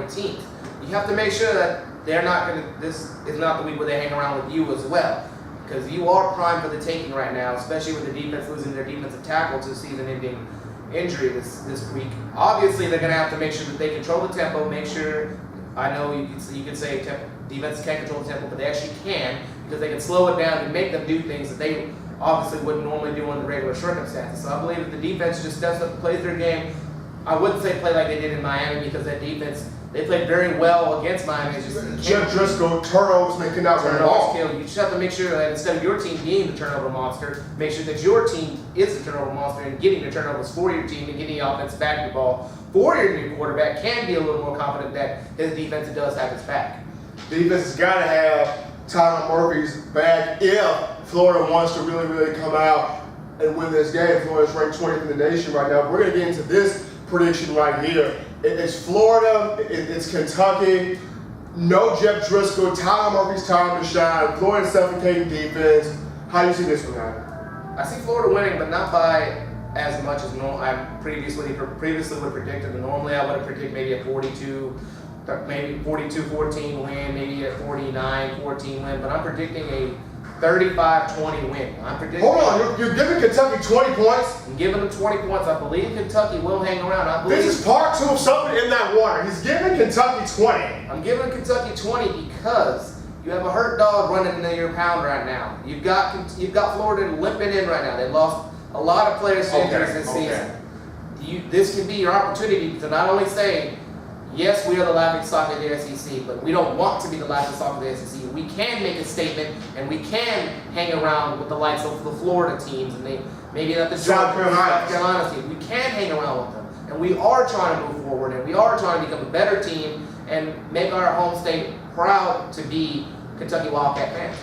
14th. You have to make sure that they're not going to. This is not the week where they hang around with you as well, because you are primed for the taking right now, especially with the defense losing their defensive tackle to season-ending injury this week. Obviously, they're going to have to make sure that they control the tempo. Make sure. I know you can say defenses can't control the tempo, but they actually can, because they can slow it down and make them do things that they obviously wouldn't normally do under regular circumstances. So I believe if the defense just steps up and plays their game, I wouldn't say play like they did in Miami, because that defense, they played very well against Miami. It's just Jeff Driscoll, turnovers, they cannot run the ball. You just have to make sure that instead of your team being the turnover monster, make sure that your team is the turnover monster and getting the turnovers for your team and getting the offense back the ball for your new quarterback can be a little more confident that his defense does have his back. Defense has got to have Tyler Murphy's back if Florida wants to really, really come out and win this game. Florida's ranked 20th in the nation right now. We're going to get into this prediction right here. It's Florida, it's Kentucky. No Jeff Driscoll, Tyler Murphy's time to shine. Florida's suffocating defense. How do you see this one, guy? I see Florida winning, but not by as much as I previously would have predicted. Normally, I would have predicted maybe a 42-14 win, maybe a 49-14 win, but I'm predicting a 35-20 win. I'm predicting. Hold on, you're giving Kentucky 20 points? I'm giving them 20 points. I believe Kentucky will hang around. This is part 2 of something in that water. He's giving Kentucky 20. I'm giving Kentucky 20 because you have a hurt dog running into your pound right now. You've got Florida limping in right now. They've lost a lot of players to injuries this season. This can be your opportunity to not only say, yes, we are the laughingstock of the SEC, but we don't want to be the laughingstock of the SEC. We can make a statement, and we can hang around with the likes of the Florida teams, and maybe not the South Carolina team. We can hang around with them, and we are trying to move forward, and we are trying to become a better team and make our home state proud to be Kentucky Wildcat fans.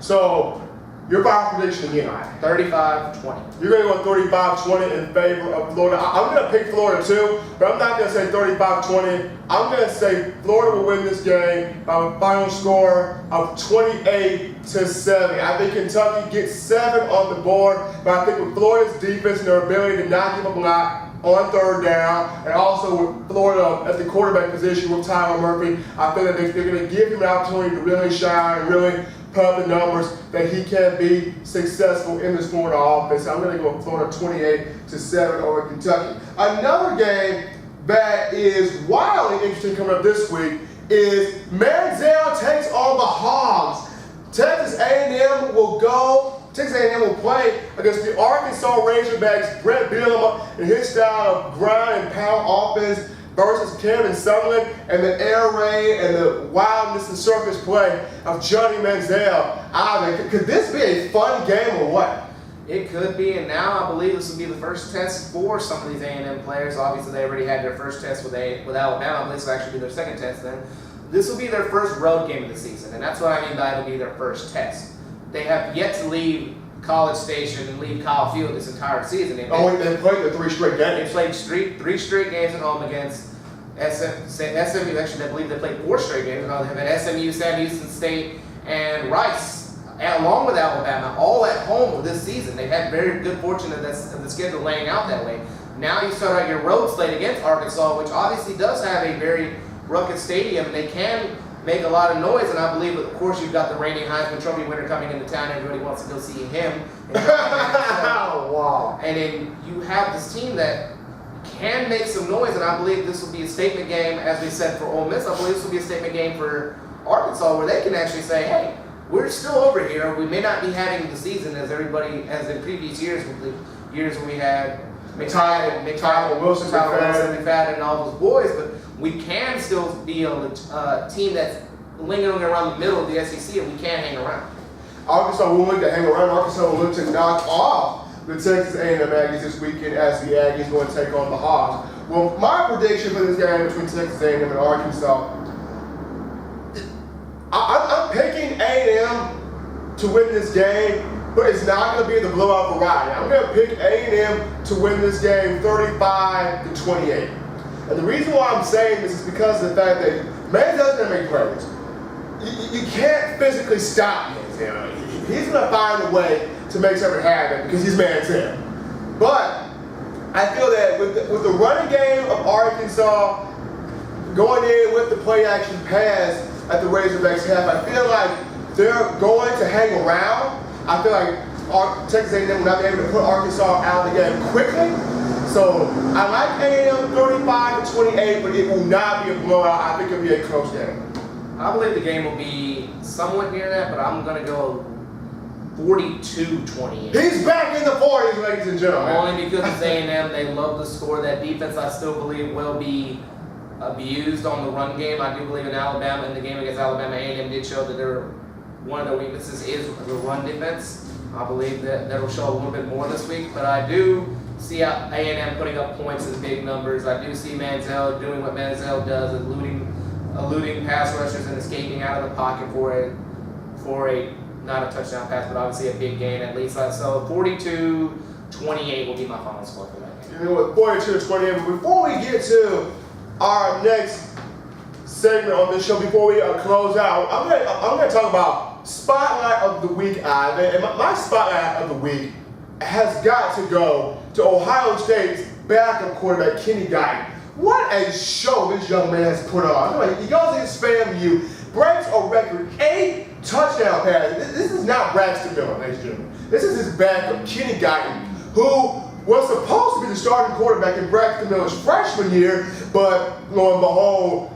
So, your final prediction again, 35-20. You're going to go 35-20 in favor of Florida. I'm going to pick Florida too, but I'm not going to say 35-20. I'm going to say Florida will win this game by a final score of 28-7. I think Kentucky gets 7 on the board, but I think with Florida's defense and their ability to not give up a lot on third down, and also with Florida at the quarterback position with Tyler Murphy, I think that they're going to give him an opportunity to really shine and really put up the numbers that he can be successful in this Florida offense. I'm going to go with Florida 28-7 over Kentucky. Another game that is wildly interesting coming up this week is Manziel takes on the Hogs. Texas A&M will play against the Arkansas Razorbacks. Brett Bielema and his style of grind and pound offense versus Kevin Sumlin and the air raid and the wildness and surface play of Johnny Manziel. Could this be a fun game or what? It could be, and now I believe this will be the first test for some of these A&M players. Obviously, they already had their first test with Alabama. This will actually be their second test then. This will be their first road game of the season, and that's what I mean by it'll be their first test. They have yet to leave College Station and leave Kyle Field this entire season. They played the 3 straight games. They played three straight games at home against SMU. Actually, I believe they played 4 straight games at home. They've had SMU, Sam Houston State, and Rice, along with Alabama, all at home this season. They've had very good fortune of the schedule laying out that way. Now you start out your road slate against Arkansas, which obviously does have a very rugged stadium, and they can make a lot of noise, and I believe, of course, you've got the reigning Heisman Trophy winner coming into town. Everybody wants to go see him. Wow. And then you have this team that can make some noise, and I believe this will be a statement game, as we said, for Ole Miss. I believe this will be a statement game for Arkansas, where they can actually say, hey, we're still over here. We may not be having the season as everybody has in previous years, with the years when we had Tyler Wilson, McFadden, and all those boys, but we can still be a team that's lingering around the middle of the SEC, and we can hang around. Arkansas will look to hang around. Arkansas will look to knock off the Texas A&M Aggies this weekend as the Aggies go and take on the Hogs. Well, my prediction for this game between Texas A&M and Arkansas, I'm picking A&M to win this game, but it's not going to be the blowout variety. I'm going to pick A&M to win this game 35-28. And the reason why I'm saying this is because of the fact that Manziel's going to make plays. You can't physically stop Manziel. He's going to find a way to make something happen because he's Manziel. But I feel that with the running game of Arkansas, going in with the play action pass at the Razorbacks have. I feel like they're going to hang around. I feel like Texas A&M will not be able to put Arkansas out of the game quickly. So I like A&M 35-28, but it will not be a blowout. I think it'll be a close game. I believe the game will be somewhat near that, but I'm going to go 42-28. He's back in the 40s, ladies and gentlemen. Only because it's A&M. They love to score. That defense, I still believe, will be abused on the run game. I do believe in Alabama. In the game against Alabama, A&M did show that one of their weaknesses is the run defense. I believe that will show a little bit more this week, but I do see A&M putting up points in big numbers. I do see Manziel doing what Manziel does, eluding pass rushers and escaping out of the pocket for a not a touchdown pass, but obviously a big gain at least. So 42-28 will be my final score for that game. You know what, 42-28. But before we get to our next segment on this show, before we close out, I'm gonna talk about spotlight of the week, Ivan. And my spotlight of the week has got to go to Ohio State's backup quarterback, Kenny Guiton. What a show this young man has put on. He goes against FAMU, breaks a record 8 touchdown passes. This is not Braxton Miller, ladies and gentlemen. This is his backup, Kenny Guiton, who was supposed to be the starting quarterback in Braxton Miller's freshman year, but lo and behold,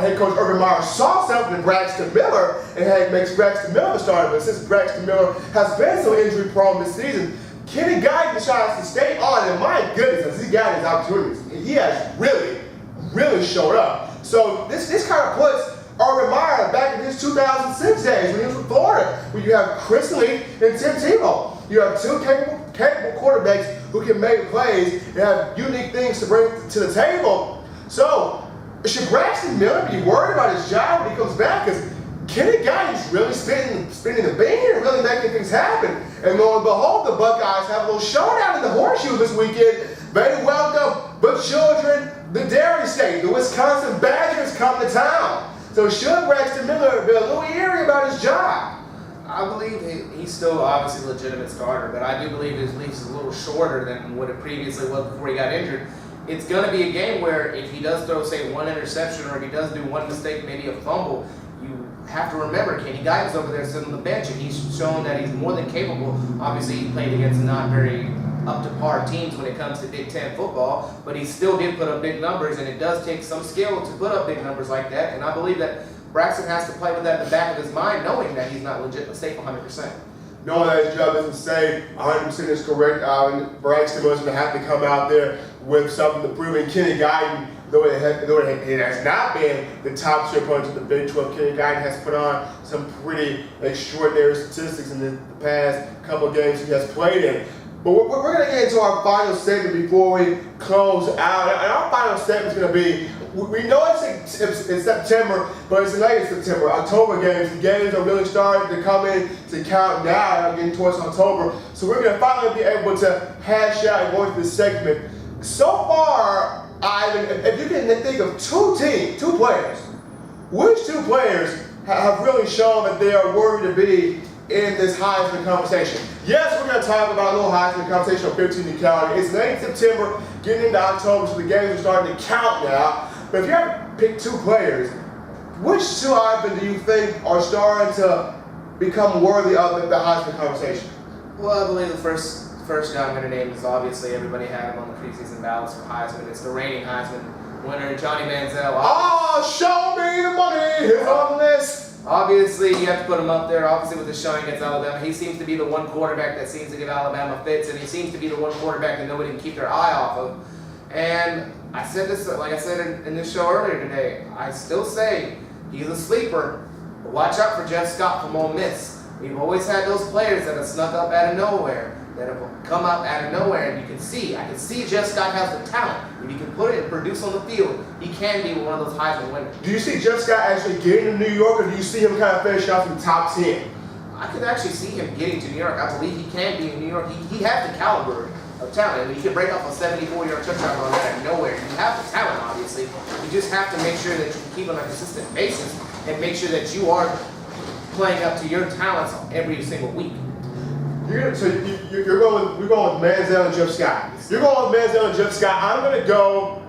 head coach Urban Meyer saw something in Braxton Miller and makes Braxton Miller the starter. But since Braxton Miller has been so injury prone this season, Kenny Guiton decides to stay on, and my goodness, he got his opportunities. He has really showed up. So this kind of puts Urban Meyer back in his 2006 days when he was with Florida, where you have Chris Lee and Tim Tebow. You have two capable quarterbacks who can make plays and have unique things to bring to the table. So should Braxton Miller be worried about his job when he comes back? Because Kenny Guiton's really spinning the bean and really making things happen. And lo and behold, the Buckeyes have a little showdown in the horseshoe this weekend. They welcome the children, the Dairy State. The Wisconsin Badgers come to town. So should Braxton Miller be a little eerie about his job? I believe he's still obviously a legitimate starter, but I do believe his leash is a little shorter than what it previously was before he got injured. It's going to be a game where if he does throw, say, one interception or if he does do one mistake, maybe a fumble, you have to remember Kenny Guiton's over there sitting on the bench, and he's shown that he's more than capable. Obviously, he played against not very up-to-par teams when it comes to Big Ten football, but he still did put up big numbers, and it does take some skill to put up big numbers like that, and I believe that Braxton has to play with that in the back of his mind, knowing that he's not legit safe 100%. Knowing that his job isn't safe, 100% is correct. Braxton was going to have to come out there with something to prove. And Kenny Guiton, though it has not been the top tier opponent to the Big 12, Kenny Guiton has put on some pretty extraordinary statistics in the past couple of games he has played in. But we're going to get into our final segment before we close out. And our final segment is going to be, we know it's September, but it's late September. October games, the games are really starting to come in to count now, getting towards October. So we're going to finally be able to hash out and go into this segment. So far, Ivan, if you can think of two players, which two players have really shown that they are worthy to be in this Heisman conversation? Yes, we're going to talk about a little Heisman conversation on 15 calendar. It's late September, getting into October, so the games are starting to count now. But if you have to pick two players, which two, Ivan, do you think are starting to become worthy of the Heisman conversation? Well, I believe the first guy I'm going to name is obviously everybody had him on the preseason ballots for Heisman. It's the reigning Heisman winner, Johnny Manziel. Oh, show me the money! He's on the list. Obviously, you have to put him up there. Obviously, with the showing against Alabama, he seems to be the one quarterback that seems to give Alabama fits, and he seems to be the one quarterback that nobody can keep their eye off of. And I said this, like I said in this show earlier today, I still say he's a sleeper. But watch out for Jeff Scott from Ole Miss. We've always had those players that have snuck up out of nowhere, that have come up out of nowhere, and I can see Jeff Scott has the talent. If he can put it and produce on the field, he can be one of those Heisman winners. Do you see Jeff Scott actually getting to New York, or do you see him kind of finish off in the top 10? I could actually see him getting to New York. I believe he can be in New York. He has the caliber of talent. I mean, he can break off a 74-yard touchdown run out of nowhere. You have the talent, obviously. You just have to make sure that you keep on a consistent basis and make sure that you are playing up to your talents every single week. We're going with Manziel and Jeff Scott. You're going with Manziel and Jeff Scott. I'm going to go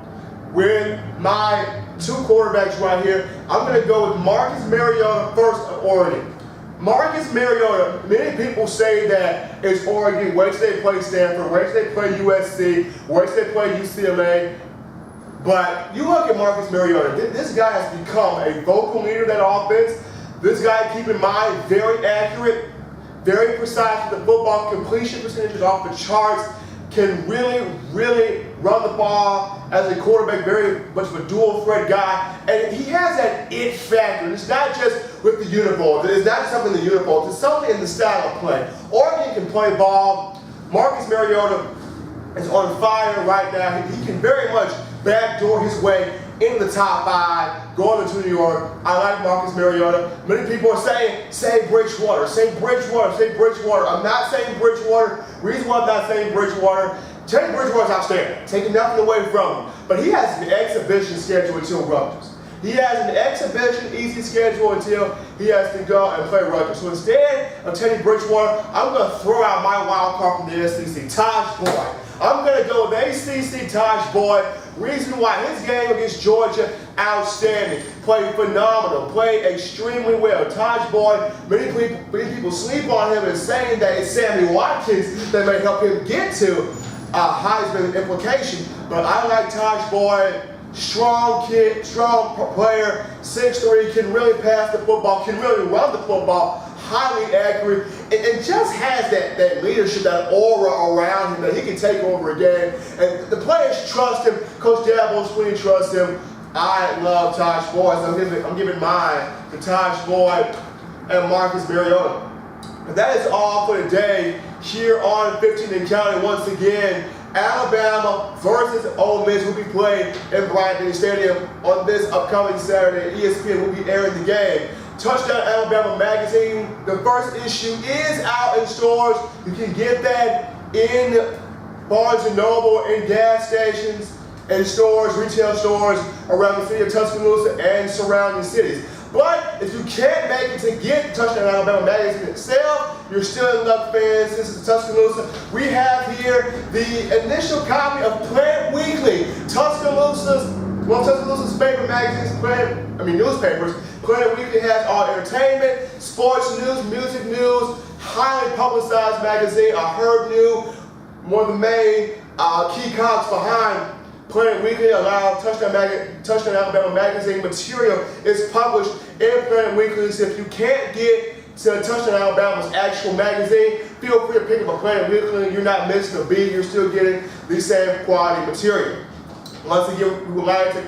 with my two quarterbacks right here. I'm going to go with Marcus Mariota first of Oregon. Marcus Mariota, many people say that it's Oregon, wait till they play Stanford, wait till they play USC, wait till they play UCLA. But you look at Marcus Mariota, this guy has become a vocal leader of that offense. This guy, keep in mind, very accurate, very precise with the football, completion percentages off the charts, can really, really run the ball as a quarterback, very much of a dual threat guy. And he has that it factor. It's not just with the uniforms. It's not something in the uniforms. It's something in the style of play. Oregon can play ball. Marcus Mariota is on fire right now. He can very much backdoor his way in the top 5, going to New York. I like Marcus Mariota. Many people are saying, say Bridgewater, say Bridgewater, say Bridgewater. I'm not saying Bridgewater. Reason why I'm not saying Bridgewater, Teddy Bridgewater's outstanding, taking nothing away from him. But he has an exhibition schedule until Rutgers. He has an exhibition easy schedule until he has to go and play Rutgers. So instead of Teddy Bridgewater, I'm going to throw out my wild card from the SEC, Taj Boyd. I'm going to go with ACC Taj Boyd. Reason why his game against Georgia, outstanding. Played phenomenal. Played extremely well. Taj Boyd, many people sleep on him and saying that it's Sammy Watkins that may help him get to Heisman implication. But I like Taj Boyd. Strong kid, strong player, 6'3", can really pass the football, can really run the football, highly accurate, and just has that leadership, that aura around him that he can take over a game. And the players trust him. Coach Dabo Swinney trusts him. I love Taj Boyd, so I'm giving mine to Taj Boyd and Marcus Mariota. But that is all for today here on 15 and Counting. Once again, Alabama versus Ole Miss will be played in Bryant Stadium on this upcoming Saturday. ESPN will be airing the game. Touchdown Alabama magazine, the first issue is out in stores. You can get that in Barnes & Noble, in gas stations, and stores, retail stores around the city of Tuscaloosa and surrounding cities. But if you can't make it to get Touchdown Alabama magazine itself, you're still in luck, fans. This is Tuscaloosa. We have here the initial copy of Plant Weekly, Tuscaloosa's favorite magazines, newspapers. Plant Weekly has all entertainment, sports news, music news, highly publicized magazine. I heard new, one of the main key cogs behind Planet Weekly. Allow Touchdown Alabama magazine material is published in Planet Weekly. So if you can't get to Touchdown Alabama's actual magazine, feel free to pick up a Planet Weekly. You're not missing a beat. You're still getting the same quality material. Once again, we would like to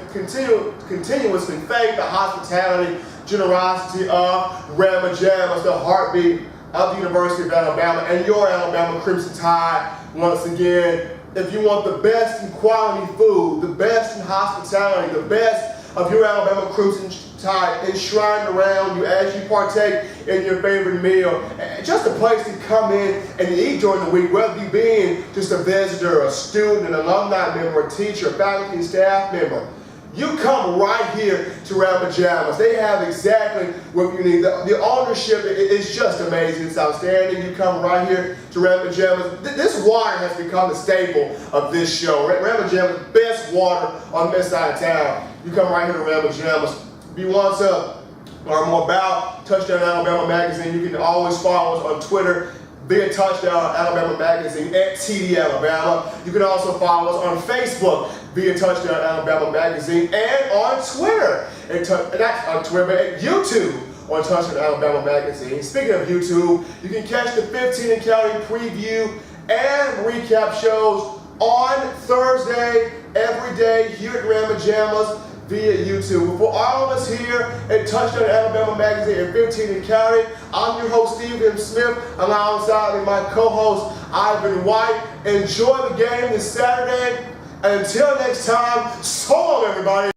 continuously thank the hospitality, generosity of Rama Jammas, the heartbeat of the University of Alabama and your Alabama Crimson Tide. Once again, if you want the best in quality food, the best in hospitality, the best of your Alabama Crimson Tide enshrined around you as you partake in your favorite meal, just a place to come in and eat during the week, whether you being just a visitor, a student, an alumni member, a teacher, faculty, and staff member. You come right here to Rama Jammas. They have exactly what you need. The ownership is just amazing. It's outstanding. You come right here to Rama Jammas. This water has become the staple of this show. Rama Jammas, best water on this side of town. You come right here to Rama Jammas. If you want to learn more about Touchdown Alabama magazine, you can always follow us on Twitter via Touchdown Alabama magazine at TD Alabama. You can also follow us on Facebook via Touchdown Alabama magazine and on Twitter. Not on Twitter, but at YouTube on Touchdown Alabama magazine. Speaking of YouTube, you can catch the 15 and Counting preview and recap shows on Thursday every day here at Rama Jammas via YouTube. For all of us here at Touchdown Alabama magazine and 15 and Counting, I'm your host, Stephen Smith, alongside my co-host, Ivan White. Enjoy the game this Saturday. And until next time, so long, everybody.